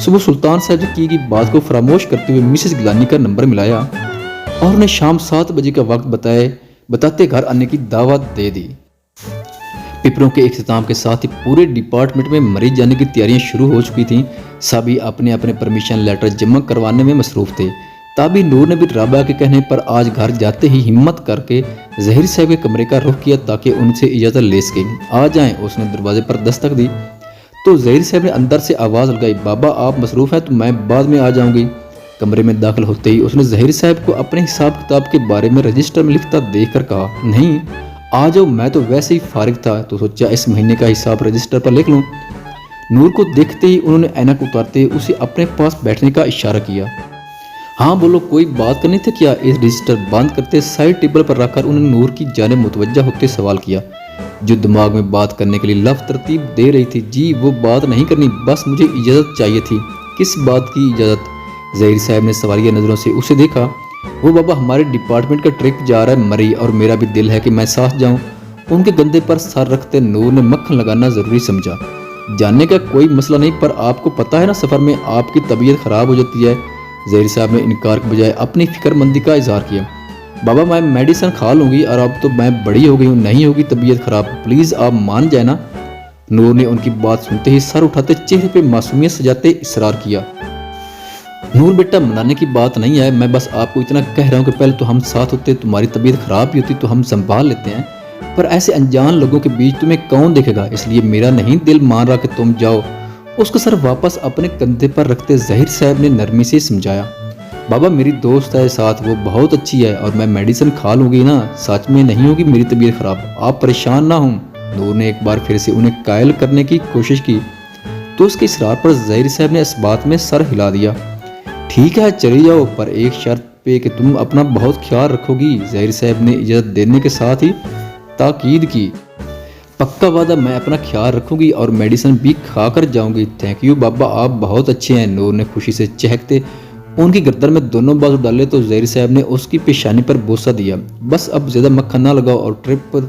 صبح سلطان صاحب سے کی گئی بات کو فراموش کرتے ہوئے مسز گیلانی کا نمبر ملایا اور انہیں شام 7 بجے کا وقت بتاتے گھر آنے کی دعوت دے دی۔ پیپروں کے اختتام کے ساتھ ہی پورے ڈپارٹمنٹ میں مریض جانے کی تیاریاں شروع ہو چکی تھیں۔ سبھی اپنے اپنے پرمیشن لیٹر جمع کروانے میں مصروف تھے۔ تابی نور نے بھی رابعہ کے کہنے پر آج گھر جاتے ہی ہمت کر کے ظہیر صاحب کے کمرے کا رخ کیا تاکہ ان سے اجازت لے سکیں۔ آ جائیں، اس نے دروازے پر دستک دی تو ظہیر صاحب نے اندر سے آواز لگائی، بابا آپ مصروف ہیں تو میں بعد میں آ جاؤں گی۔ کمرے میں داخل ہوتے ہی اس نے ظہیر صاحب کو اپنے حساب کتاب کے بارے میں رجسٹر میں لکھتا دیکھ کر کہا، نہیں آ جاؤ، میں تو ویسے ہی فارغ تھا تو سوچا اس مہینے کا حساب رجسٹر پر لکھ لوں۔ نور کو دیکھتے ہی انہوں نے اینک اتارتے اسے اپنے پاس بیٹھنے کا اشارہ کیا۔ ہاں بولو، کوئی بات کرنی تھی کیا؟ اس رجسٹر بند کرتے سائڈ ٹیبل پر رکھ کر انہوں نے نور کی جانب متوجہ ہوتے سوال کیا، جو دماغ میں بات کرنے کے لیے لفظ ترتیب دے رہی تھی۔ جی وہ بات نہیں کرنی، بس مجھے اجازت چاہیے تھی۔ کس بات کی اجازت؟ ظہیر صاحب نے سوالیہ نظروں سے اسے دیکھا۔ وہ بابا ہمارے ڈپارٹمنٹ کا ٹرپ جا رہا ہے مری، اور میرا بھی دل ہے کہ میں ساتھ جاؤں۔ ان کے گندے پر سر رکھتے نور نے مکھن لگانا ضروری سمجھا۔ جاننے کا کوئی مسئلہ نہیں، پر آپ کو پتہ ہے نا سفر میں آپ کی طبیعت خراب ہو جاتی ہے۔ ظہیر صاحب نے انکار کے بجائے اپنی فکر مندی کا اظہار کیا۔ بابا میں میڈیسن کھا لوں گی، اور اب تو میں بڑی ہو گئی ہوں، نہیں ہوگی طبیعت خراب، پلیز آپ مان جائیں نا۔ نور نے ان کی بات سنتے ہی سر اٹھاتے چہرے پہ معصومیت سجاتے اصرار کیا۔ نور بیٹا منانے کی بات نہیں ہے، میں بس آپ کو اتنا کہہ رہا ہوں کہ پہلے تو ہم ساتھ ہوتے، تمہاری طبیعت خراب بھی ہوتی تو ہم سنبھال لیتے ہیں، پر ایسے انجان لوگوں کے بیچ تمہیں کون دیکھے گا، اس لیے میرا نہیں دل مان رہا کہ تم جاؤ۔ اس کا سر واپس اپنے کندھے پر رکھتے ظہیر صاحب نے نرمی سے سمجھایا، بابا میری دوست ہے ساتھ، وہ بہت اچھی ہے، اور میں میڈیسن کھا لوں گی نا، سچ میں نہیں ہوگی میری طبیعت خراب، آپ پریشان نہ ہوں۔ نور نے ایک بار پھر سے انہیں قائل کرنے کی کوشش کی تو اس کے اصرار پر ظہیر صاحب نے اس بات میں سر ہلا دیا۔ ٹھیک ہے چلی جاؤ، پر ایک شرط پہ کہ تم اپنا بہت خیال رکھو گی۔ ظہیر صاحب نے اجازت دینے کے ساتھ ہی تاکید کی، پکا وعدہ میں اپنا خیال رکھوں گی اور میڈیسن بھی کھا کر جاؤں گی۔ تھینک یو بابا، آپ بہت اچھے ہیں۔ نور نے خوشی سے چہکتے ان کی گردن میں دونوں بازو ڈالے تو ظہیر صاحب نے اس کی پیشانی پر بوسہ دیا۔ بس اب زیادہ مکھن نہ لگاؤ، اور ٹرپ پر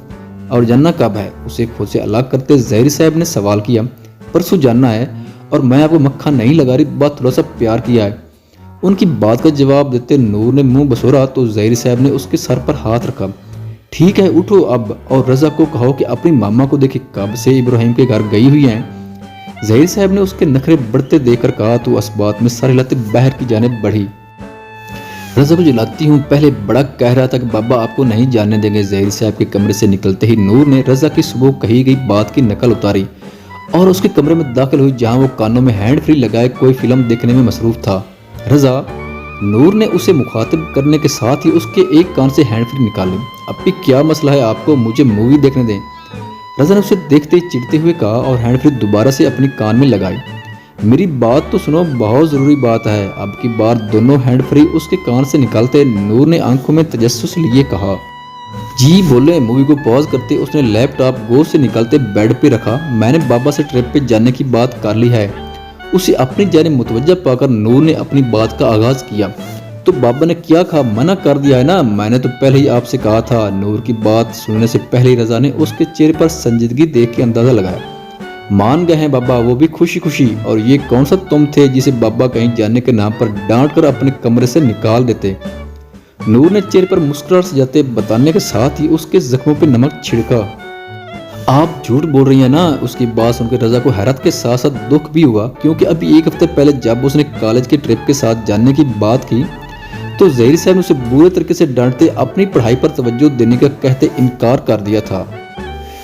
اور جاننا کب ہے؟ اسے خود سے الگ کرتے ظہیر صاحب نے سوال کیا۔ پرسوں جاننا ہے، اور میں آپ کو مکھن نہیں لگا رہی، بات تھوڑا سا پیار کیا ہے۔ ان کی بات کا جواب دیتے نور نے منہ بسورا تو ظہیر صاحب نے اس کے سر پر ہاتھ رکھا۔ ٹھیک ہے اٹھو اب، اور رضا کو کہو کہ اپنی ماما کو دیکھے کب سے ابراہیم کے گھر گئی ہوئی ہیں۔ ظہیر صاحب نے اس کے نخرے بڑھتے دیکھ کر کہا تو اس بات میں سر ہلاتے باہر کی جانب بڑھی۔ رضا کو جلاتی ہوں، پہلے بڑا کہہ رہا تھا کہ بابا آپ کو نہیں جاننے دیں گے۔ ظہیر صاحب کے کمرے سے نکلتے ہی نور نے رضا کی صبح کہی گئی بات کی نقل اتاری اور اس کے کمرے میں داخل ہوئی، جہاں وہ کانوں میں ہینڈ فری لگائے کوئی فلم دیکھنے میں مصروف تھا۔ رضا، نور نے اسے مخاطب کرنے کے ساتھ ہی اس کے ایک کان سے ہینڈ فری نکالی۔ اب بھی کیا مسئلہ ہے آپ کو؟ مجھے مووی دیکھنے دیں۔ رضا نے اسے دیکھتے ہی چڑھتے ہوئے کہا اور ہینڈ فری دوبارہ سے اپنی کان میں لگائی۔ میری بات تو سنو، بہت ضروری بات ہے۔ اب کی بار دونوں ہینڈ فری اس کے کان سے نکالتے نور نے آنکھوں میں تجسس لیے کہا، جی بولے۔ مووی کو پاز کرتے اس نے لیپ ٹاپ گوشت سے نکالتے بیڈ پہ رکھا۔ میں نے بابا سے ٹرپ پہ جانے کی بات کر لی ہے۔ اسے اپنی جانب متوجہ پا کر نور نے اپنی بات کا آغاز کیا۔ تو بابا نے کیا کہا؟ منع کر دیا ہے نا، میں نے تو پہلے ہی آپ سے کہا تھا۔ نور کی بات سننے سے پہلے ہی رضا نے اس کے چہرے پر سنجیدگی دیکھ کے اندازہ لگایا۔ مان گئے ہیں بابا، وہ بھی خوشی خوشی۔ اور یہ کون سا تم تھے جسے بابا کہیں جانے کے نام پر ڈانٹ کر اپنے کمرے سے نکال دیتے؟ نور نے چہرے پر مسکراہٹ سجاتے بتانے کے ساتھ ہی اس کے زخموں پہ نمک چھڑکا۔ آپ جھوٹ بول رہی ہیں نا؟ اس کی بات سن کے رضا کو حیرت کے ساتھ ساتھ دکھ بھی ہوا، کیونکہ ابھی ایک ہفتے پہلے جب اس نے کالج کے ٹرپ کے ساتھ جانے کی بات کی تو ظہیر صاحب نے اسے برے طریقے سے ڈانٹتے اپنی پڑھائی پر توجہ دینے کا کہتے انکار کر دیا تھا۔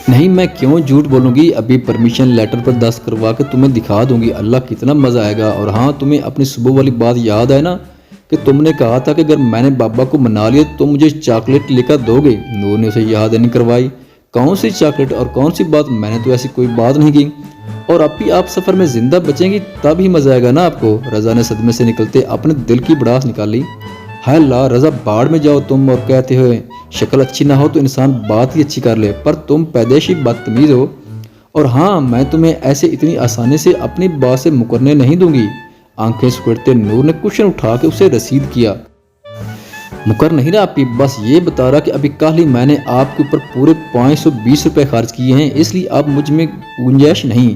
نہیں میں کیوں جھوٹ بولوں گی، ابھی پرمیشن لیٹر پر دست کروا کے تمہیں دکھا دوں گی، اللہ کتنا مزہ آئے گا۔ اور ہاں تمہیں اپنی صبح والی بات یاد ہے نا کہ تم نے کہا تھا کہ اگر میں نے بابا کو منا لیا تو مجھے چاکلیٹ لے کر دو گے؟ نور نے اسے یاد نہیں کروائی۔ کون سی چاکلیٹ اور کون سی بات؟ میں نے تو ایسی کوئی بات نہیں کی۔ اور اب بھی آپ سفر میں زندہ بچیں گی تب ہی مزہ آئے گا نا آپ کو۔ رضا نے صدمے سے نکلتے اپنے دل کی بڑاس نکالی۔ ہائے اللہ رضا، باڑ میں جاؤ تم، اور کہتے ہوئے شکل اچھی نہ ہو تو انسان بات ہی اچھی کر لے، پر تم پیدائشی بدتمیز ہو۔ اور ہاں میں تمہیں ایسے اتنی آسانی سے اپنی بات سے مکرنے نہیں دوں گی۔ آنکھیں سکڑتے نور نے کشن اٹھا کے اسے رسید کیا۔ مکر نہیں رہا آپ، بس یہ بتا رہا کہ ابھی کل ہی میں نے آپ کے اوپر پورے 520 روپے خرچ کیے ہیں، اس لیے اب مجھ میں گنجائش نہیں۔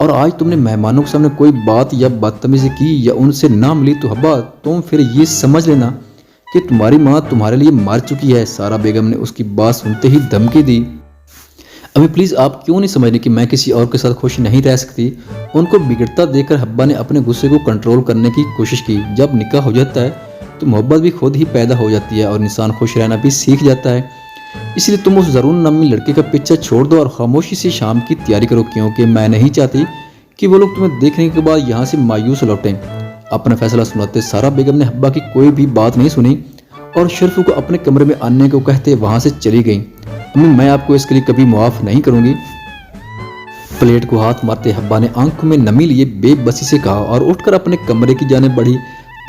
اور آج تم نے مہمانوں کے سامنے کوئی بات یا بدتمیزی کی یا ان سے نہ ملی تو حبا تم پھر یہ سمجھ لینا کہ تمہاری ماں تمہارے لیے مر چکی ہے۔ سارہ بیگم نے اس کی بات سنتے ہی دھمکی دی۔ امی پلیز آپ کیوں نہیں سمجھنے کہ میں کسی اور کے ساتھ خوش نہیں رہ سکتی؟ ان کو بگڑتا دیکھ کر حبا نے اپنے غصے کو کنٹرول کرنے کی کوشش کی۔ جب نکاح ہو جاتا ہے تو محبت بھی خود ہی پیدا ہو جاتی ہے اور انسان خوش رہنا بھی سیکھ جاتا ہے۔ اس لیے تم اس ضرور نامی لڑکے کا پیچھا چھوڑ دو اور خاموشی سے شام کی تیاری کرو، کیونکہ میں نہیں چاہتی کہ وہ لوگ تمہیں دیکھنے کے بعد یہاں سے مایوس لوٹیں۔ اپنا فیصلہ سناتے سارہ بیگم نے حبا کی کوئی بھی بات نہیں سنی اور شرف کو اپنے کمرے میں آنے کو کہتے وہاں سے چلی گئیں۔ امی میں آپ کو اس کے لیے کبھی معاف نہیں کروں گی۔ پلیٹ کو ہاتھ مارتے حبا نے آنکھوں میں نمی لیے بے بسی سے کہا اور اٹھ کر اپنے کمرے کی جانب بڑھی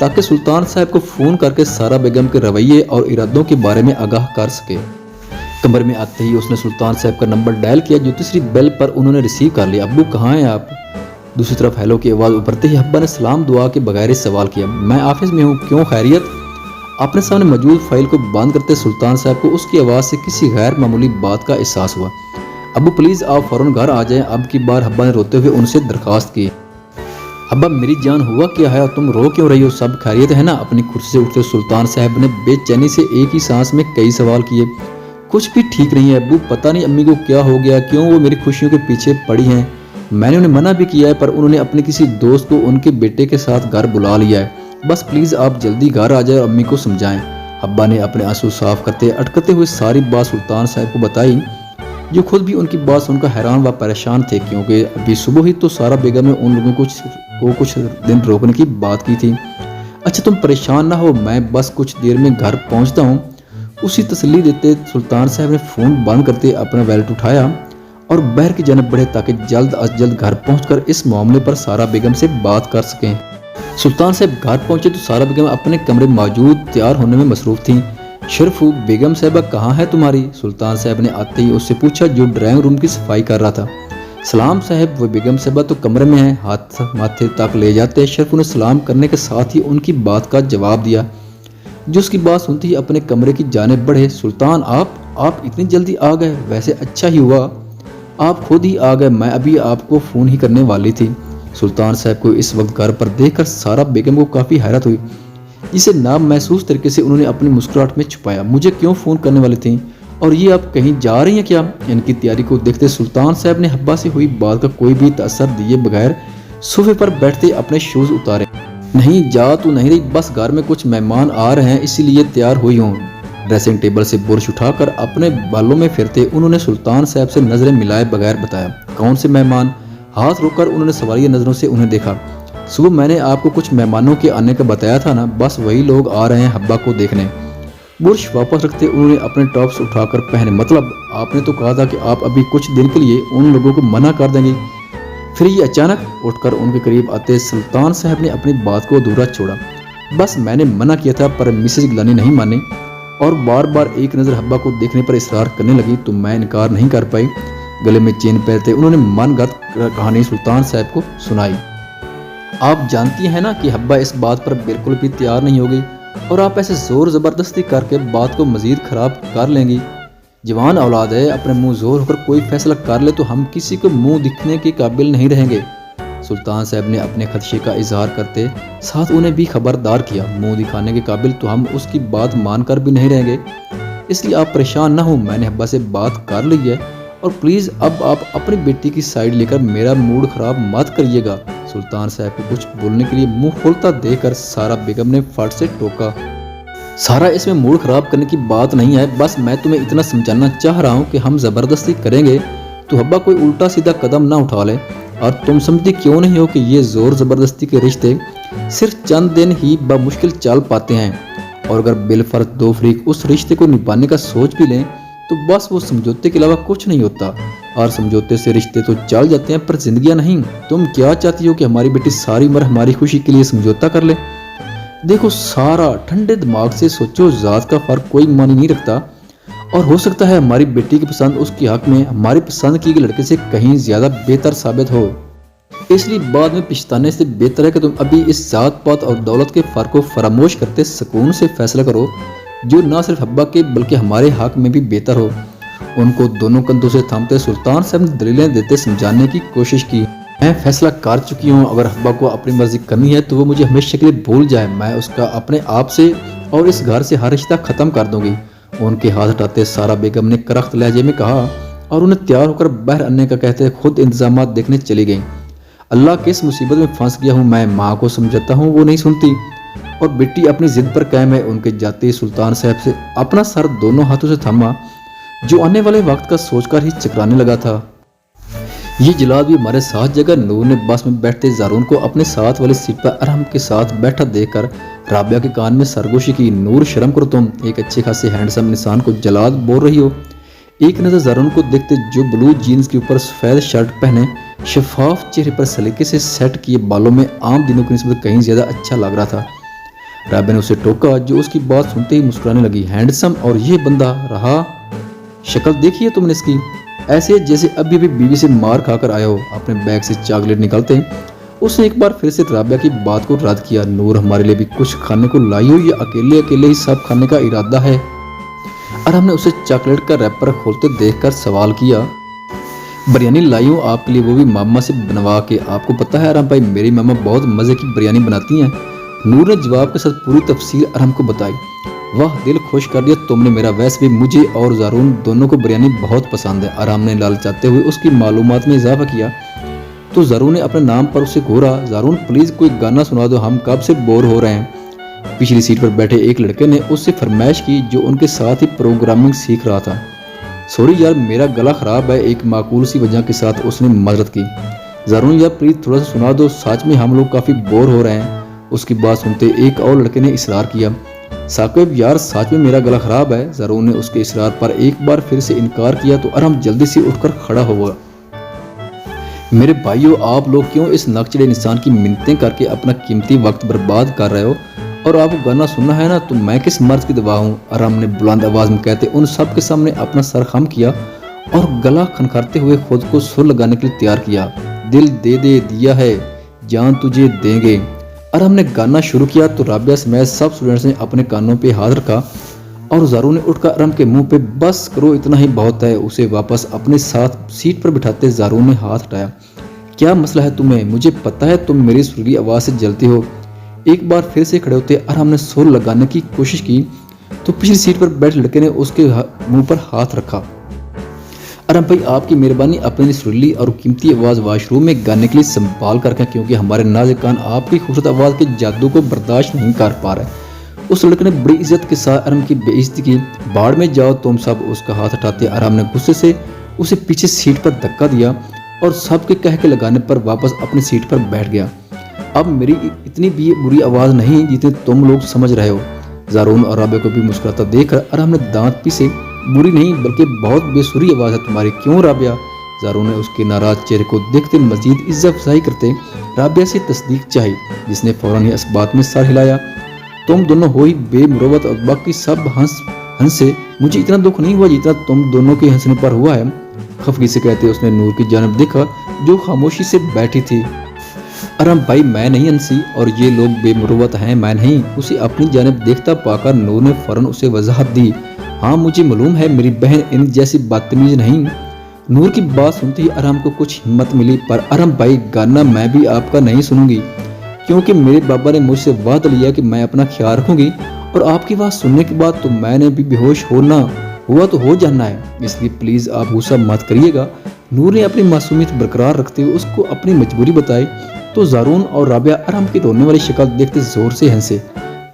تاکہ سلطان صاحب کو فون کر کے سارہ بیگم کے رویے اور ارادوں کے بارے میں آگاہ کر سکے۔ کمرے میں آتے ہی اس نے سلطان صاحب کا نمبر ڈائل کیا جو تیسری بیل پر انہوں نے ریسیو کر لیا۔ ابو کہاں ہیں آپ؟ دوسری طرف ہیلو کی آواز ابھرتے ہی حبا نے سلام دعا کے بغیر سوال کیا۔ میں آفس میں ہوں، کیوں خیریت؟ اپنے سامنے موجود فائل کو بند کرتے سلطان صاحب کو اس کی آواز سے کسی غیر معمولی بات کا احساس ہوا۔ ابو پلیز آپ فوراً گھر آ جائیں، اب کی بار حبا نے روتے ہوئے ان سے درخواست کی۔ ابا میری جان ہوا کیا ہے اور تم رو کیوں رہی ہو؟ سب خیریت ہے نا؟ اپنی کرسی سے اٹھتے سلطان صاحب نے بے چینی سے ایک ہی سانس میں کئی سوال کیے۔ کچھ بھی ٹھیک نہیں ہے ابو، پتہ نہیں امی کو کیا ہو گیا، کیوں وہ میری خوشیوں کے پیچھے پڑی ہیں۔ میں نے انہیں منع بھی کیا ہے پر انہوں نے اپنے کسی دوست کو ان کے بیٹے کے ساتھ گھر بلا لیا ہے۔ بس پلیز آپ جلدی گھر آ جائیں اور امی کو سمجھائیں۔ ابا نے اپنے آنسو صاف کرتے اٹکتے ہوئے ساری بات سلطان صاحب کو بتائی، جو خود بھی ان کی بات سن کر حیران و پریشان تھے، کیونکہ ابھی صبح ہی تو سارہ بیگم نے ان لوگوں کو کچھ دن روکنے کی بات کی تھی۔ اچھا تم پریشان نہ ہو، میں بس کچھ دیر میں گھر پہنچتا ہوں۔ اسی تسلی دیتے سلطان صاحب نے فون بند کرتے اپنا ویلٹ اٹھایا اور باہر کی جانب بڑھے تاکہ جلد از جلد گھر پہنچ کر اس معاملے پر سارہ بیگم سے بات کر سکیں۔ سلطان صاحب گھر پہنچے تو سارہ بیگم اپنے کمرے موجود تیار ہونے میں مصروف تھیں۔ شرف بیگم صاحبہ کہاں ہے تمہاری؟ سلطان صاحب نے آتے ہی اس سے پوچھا جو ڈرائنگ روم کی صفائی کر رہا تھا۔ سلام صاحب، وہ بیگم صاحبہ تو کمرے میں ہیں، ہاتھ ماتھے تک لے جاتے شرف نے سلام کرنے کے ساتھ ہی ان کی بات کا جواب دیا، جو اس کی بات سنتے ہی اپنے کمرے کی جانب بڑھے۔ سلطان آپ اتنی جلدی آ گئے؟ ویسے اچھا ہی ہوا آپ خود ہی آ گئے، میں ابھی آپ کو فون ہی کرنے والی تھی۔ سلطان صاحب کو اس وقت گھر پر دیکھ کر سارہ بیگم کو کافی حیرت ہوئی، جسے نامحسوس طریقے سے انہوں نے اپنی مسکراہٹ میں چھپایا۔ مجھے کیوں فون کرنے والی تھیں اور یہ آپ کہیں جا رہی ہیں کیا؟ ان کی تیاری کو دیکھتے سلطان صاحب نے حبا سے ہوئی بات کا کوئی بھی تاثر دیے بغیر صوفے پر بیٹھتے اپنے شوز اتارے۔ نہیں جا تو نہیں رہی، بس گھر میں کچھ مہمان آ رہے ہیں اسی لیے تیار ہوئی ہوں۔ ڈریسنگ ٹیبل سے برش اٹھا کر اپنے بالوں میں پھرتے انہوں نے سلطان صاحب سے نظریں ملائے بغیر بتایا۔ کون سے مہمان؟ ہاتھ روک کر انہوں نے سوالیہ نظروں سے انہیں دیکھا۔ صبح میں نے آپ کو کچھ مہمانوں کے آنے کا بتایا تھا نا، بس وہی لوگ آ رہے ہیں حبا کو دیکھنے۔ برش واپس رکھتے انہوں نے اپنے ٹاپس اٹھا کر پہنے۔ مطلب آپ نے تو کہا تھا کہ آپ ابھی کچھ دن کے لیے ان لوگوں کو منع کر دیں گے، پھر یہ اچانک؟ اٹھ کر ان کے قریب آتے سلطان صاحب نے اپنی بات کو ادھورا چھوڑا۔ بس میں نے منع کیا تھا پر مسز گیلانی نہیں مانی اور بار بار ایک نظر حبا کو دیکھنے پر اصرار کرنے لگی تو میں انکار نہیں کر پائی۔ گلے میں چین پہنتے انہوں نے من گھڑت کہانی سلطان صاحب کو سنائی۔ آپ جانتی ہیں نا کہ حبا اس بات پر بالکل بھی تیار نہیں ہوگی اور آپ ایسے زور زبردستی کر کے بات کو مزید خراب کر لیں گی۔ جوان اولاد ہے، اپنے منہ زور ہو کر کوئی فیصلہ کر لے تو ہم کسی کو منہ دکھنے کے قابل نہیں رہیں گے۔ سلطان صاحب نے اپنے خدشے کا اظہار کرتے ساتھ انہیں بھی خبردار کیا، منہ دکھانے کے قابل تو ہم اس کی بات مان کر بھی نہیں رہیں گے، اس لیے آپ پریشان نہ ہو، میں نے حبا سے بات کر لی ہے اور پلیز اب آپ اپنی بیٹی کی سائیڈ لے کر میرا موڈ خراب مت کریے گا۔ سلطان صاحب کو کچھ بولنے کے لیے منہ کھولتا دیکھ کر سارہ بیگم نے فٹ سے ٹوکا۔ سارہ اس میں موڈ خراب کرنے کی بات نہیں ہے، بس میں تمہیں اتنا سمجھانا چاہ رہا ہوں کہ ہم زبردستی کریں گے تو حبا کوئی الٹا سیدھا قدم نہ اٹھا لے، اور تم سمجھتی کیوں نہیں ہو کہ یہ زور زبردستی کے رشتے صرف چند دن ہی بمشکل چل پاتے ہیں، اور اگر بالفرض دو فریق اس رشتے کو نبھانے کا سوچ بھی لیں تو بس وہ سمجھوتے کے علاوہ کچھ نہیں ہوتا، اور سمجھوتے سے رشتے تو چل جاتے ہیں پر زندگیاں نہیں۔ تم کیا چاہتی ہو کہ ہماری بیٹی ساری عمر ہماری خوشی کے لیے سمجھوتا کر لے؟ دیکھو سارا ٹھنڈے دماغ سے سوچو، ذات کا فرق کوئی معنی نہیں رکھتا، اور ہو سکتا ہے ہماری بیٹی کی پسند اس کے حق میں ہماری پسند کی گئے لڑکے سے کہیں زیادہ بہتر ثابت ہو، اس لیے بعد میں پچھتانے سے بہتر ہے کہ تم ابھی اس ذات پات اور دولت کے فرق کو فراموش کرتے سکون سے فیصلہ کرو جو نہ صرف حبا کے بلکہ ہمارے حق میں بھی بہتر ہو۔ ان کو دونوں کندھوں سے تھامتے سلطان صاحب نے دلیلیں دیتے سمجھانے کی کوشش کی۔ میں فیصلہ کر چکی ہوں، اگر حبا کو اپنی مرضی کرنی ہے تو وہ مجھے ہمیشہ کے لیے بھول جائے، میں اس کا اپنے آپ سے اور اس گھر سے ہر رشتہ ختم کر دوں گی۔ ان کے ہاتھ ہٹاتے سارا بیگم نے کرخت لہجے میں کہا اور انہیں تیار ہو کر باہر آنے کا کہتے خود انتظامات دیکھنے چلی گئیں۔ اللہ کس مصیبت میں پھنس گیا ہوں میں، ماں کو سمجھاتا ہوں وہ نہیں سنتی، اور بیٹی اپنی ضد پر قائم ہے۔ ان کے جاتے ہی سلطان صاحب سے اپنا سر دونوں ہاتھوں سے تھاما، جو آنے والے وقت کا سوچ کر ہی چکرانے لگا تھا۔ یہ جلاد بھی ہمارے ساتھ جگہ۔ نور نے بس میں بیٹھتے زارون کو اپنے ساتھ والی سیٹ پر آرام کے ساتھ بیٹھا دیکھ کر رابعہ کے کان میں سرگوشی کی۔ نور شرم کرو، تم ایک اچھے خاصے ہینڈسم انسان کو جلاد بول رہی ہو۔ ایک نظر زارون کو دیکھتے جو بلو جینز کے اوپر سفید شرٹ پہنے، شفاف چہرے پر سلیقے سے سیٹ کیے بالوں میں عام دنوں کی نسبت کہیں زیادہ اچھا لگ رہا تھا۔ رابعہ نے اسے ٹوکا، جو اس کی بات سنتے ہی مسکرانے لگی۔ ہینڈسم اور یہ بندہ رہا، شکل دیکھی ہے تم نے اس کی، ایسے جیسے ابھی ابھی بیوی سے مار کھا کر آیا ہو۔ اپنے بیگ سے چاکلیٹ نکالتے اس نے ایک بار پھر سے رابعہ کی بات کو رد کیا۔ نور ہمارے لیے بھی کچھ کھانے کو لائی ہو یا اکیلے اکیلے ہی سب کھانے کا ارادہ ہے؟ ارہم نے اسے چاکلیٹ کا ریپر کھولتے دیکھ کر سوال کیا۔ بریانی لائی ہوں آپ کے لیے، وہ بھی ماما سے بنوا کے۔ آپ کو پتا ہے ارہم بھائی، میری ماما بہت مزے کی بریانی بناتی ہیں۔ نور نے جواب کے ساتھ پوری تفصیل ارہم کو بتائی۔ واہ، دل خوش کر دیا تم نے میرا، ویسے بھی مجھے اور زارون دونوں کو بریانی بہت پسند ہے۔ ارہم نے لالچاتے ہوئے اس کی معلومات میں اضافہ کیا تو زارون نے اپنے نام پر اسے گھورا۔ زارون پلیز کوئی گانا سنا دو، ہم کب سے بور ہو رہے ہیں۔ پچھلی سیٹ پر بیٹھے ایک لڑکے نے اس سے فرمائش کی جو ان کے ساتھ ہی پروگرامنگ سیکھ رہا تھا۔ سوری یار، میرا گلا خراب ہے، ایک معقول سی وجہ کے ساتھ اس نے معذرت کی۔ زارون یار پلیز تھوڑا سا سنا دو، سچ میں ہم لوگ کافی بور ہو رہے ہیں۔ اس کی بات سنتے ایک اور لڑکے نے اصرار کیا۔ ثاقب یار سچ میں میرا گلا خراب ہے۔ زارون نے اس کے اصرار پر ایک بار پھر سے انکار کیا تو ارہم جلدی سے اٹھ کر کھڑا ہوا۔ میرے بھائیو، آپ لوگ کیوں اس ناکچڑے انسان کی منتیں کر کے اپنا قیمتی وقت برباد کر رہے ہو؟ اور آپ کو گانا سننا ہے نا تو میں کس مرض کی دوا ہوں؟ ارہم نے بلند آواز میں کہتے ان سب کے سامنے اپنا سر خم کیا اور گلا کھنکھارتے ہوئے خود کو سر لگانے کے لیے تیار کیا۔ دل دے دے دیا ہے، جان تجھے دیں گے۔ ارہم نے گانا شروع کیا تو رابعہ سمیت سب اسٹوڈنٹس نے اپنے کانوں پہ ہاتھ رکھا اور زارون نے اٹھ کر ارہم کے منہ پہ بس کرو اتنا ہی بہت ہے اسے واپس اپنے ساتھ سیٹ پر بٹھاتے زارون نے ہاتھ ہٹایا۔ کیا مسئلہ ہے تمہیں؟ مجھے پتا ہے تم میری سرگی آواز سے جلتی ہو۔ ایک بار پھر سے کھڑے ہوتے ارہم نے سر لگانے کی کوشش کی تو پچھلی سیٹ پر بیٹھے لڑکے نے اس کے منہ پر ہاتھ رکھا۔ ارہم بھائی آپ کی مہربانی اپنی سریلی اور قیمتی آواز واش روم میں گانے کے لیے سنبھال کر رکھیں، کیونکہ ہمارے ناظرین آپ کی خوبصورت آواز کے جادو کو برداشت نہیں کر پا رہے۔ اس لڑکے نے بڑی عزت کے ساتھ ارہم کی بے عزتی کی۔ باڑ میں جاؤ تم سب، اس کا ہاتھ ہٹاتے ارہم نے غصے سے اسے پیچھے سیٹ پر دھکا دیا اور سب کے کہہ کے لگانے پر واپس اپنی سیٹ پر بیٹھ گیا۔ اب میری اتنی بھی بری آواز نہیں جتنے تم لوگ سمجھ رہے ہو۔ زارون اور رابعہ کو بھی مسکراتا دیکھ کر ارہم نے دانت پیسے، بری نہیں بلکہ بہت بے سری آواز ہے تمہاری، کیوں رابعہ؟ زارون نے اس کے ناراض چہرے کو دیکھتے مزید عزت افزائی کرتے رابعہ سے تصدیق چاہی، جس نے فوراً ہی اس بات میں سر ہلایا۔ تم دونوں ہو ہی بے مروت اور باقی سب ہنسے، مجھے اتنا دکھ نہیں ہوا جتنا تم دونوں کے ہنسنے پر ہوا ہے۔ خفگی سے کہتے اس نے نور کی جانب دیکھا جو خاموشی سے بیٹھی تھی۔ ارہم بھائی میں نہیں ہنسی اور یہ لوگ بے مروت ہیں میں نہیں۔ اسے اپنی جانب دیکھتا پا کر نور نے فوراً اسے وضاحت دی۔ ہاں مجھے معلوم ہے میری بہن ان جیسی بدتمیز نہیں۔ نور کی بات سنتی ہی ارہم کو کچھ ہمت ملی، پر ارہم بھائی گانا میں بھی آپ کا نہیں سنوں گی، کیونکہ میرے بابا نے مجھ سے وعدہ لیا کہ میں اپنا خیال رکھوں گی، اور آپ کی بات سننے کے بعد تو میں نے بھی بے ہوش ہونا ہوا تو ہو جانا ہے، اس لیے پلیز آپ غصہ مت کریے گا۔ نور نے اپنی معصومیت برقرار رکھتے ہوئے اس کو اپنی مجبوری بتائی تو زارون اور رابعہ ارہم کی رونے والی شکل دیکھتے زور سے ہنسے۔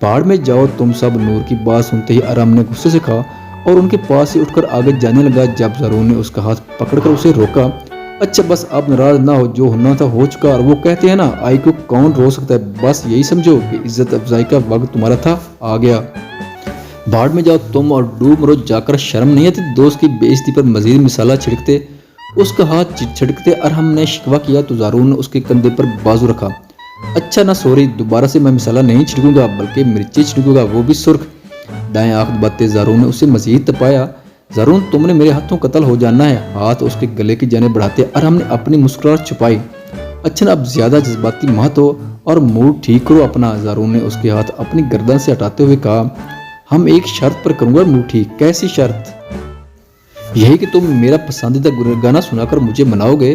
باڑ میں جاؤ تم سب، نور کی بات سنتے ہی ارہم نے غصے سے کہا اور ان کے پاس سے اٹھ کر آگے جانے لگا۔ جب زارون نے اس کا ہاتھ پکڑ کر اسے روکا، اچھا بس آپ ناراض نہ ہو، جو ہونا تھا ہو چکا، اور وہ کہتے ہیں نا آئی کو کون رو سکتا ہے، بس یہی سمجھو کہ عزت افزائی کا وقت تمہارا تھا، آ گیا۔ باڑ میں جاؤ تم اور ڈوب مرو جا کر، شرم نہیں آتی دوست کی بے عزتی پر مزید مسالہ چھڑکتے؟ اس کا ہاتھ چھڑکتے ارہم نے شکوہ کیا تو زارون نے اس کے کندھے پر بازو رکھا۔ اچھا نہ سوری، دوبارہ سے میں مسالہ نہیں چھڑکوں گا بلکہ مرچیں چھڑکوں گا، وہ بھی سرخ۔ دائیں آنکھ دباتے زارون نے اسے مزید تپایا۔ زارون تم نے میرے ہاتھوں قتل ہو جانا ہے۔ ہاتھ اس کے گلے کی جانب بڑھاتے ارہم نے اپنی مسکراہٹ چھپائی۔ اچھا نا اب زیادہ جذباتی مت ہو اور موڈ ٹھیک کرو اپنا۔ زارون نے اس کے ہاتھ اپنی گردن سے ہٹاتے ہوئے کہا، ہم ایک شرط پر کروں گا موڈ ٹھیک۔ کیسی شرط؟ یہی کہ تم میرا پسندیدہ گانا سنا کر مجھے مناؤ گے۔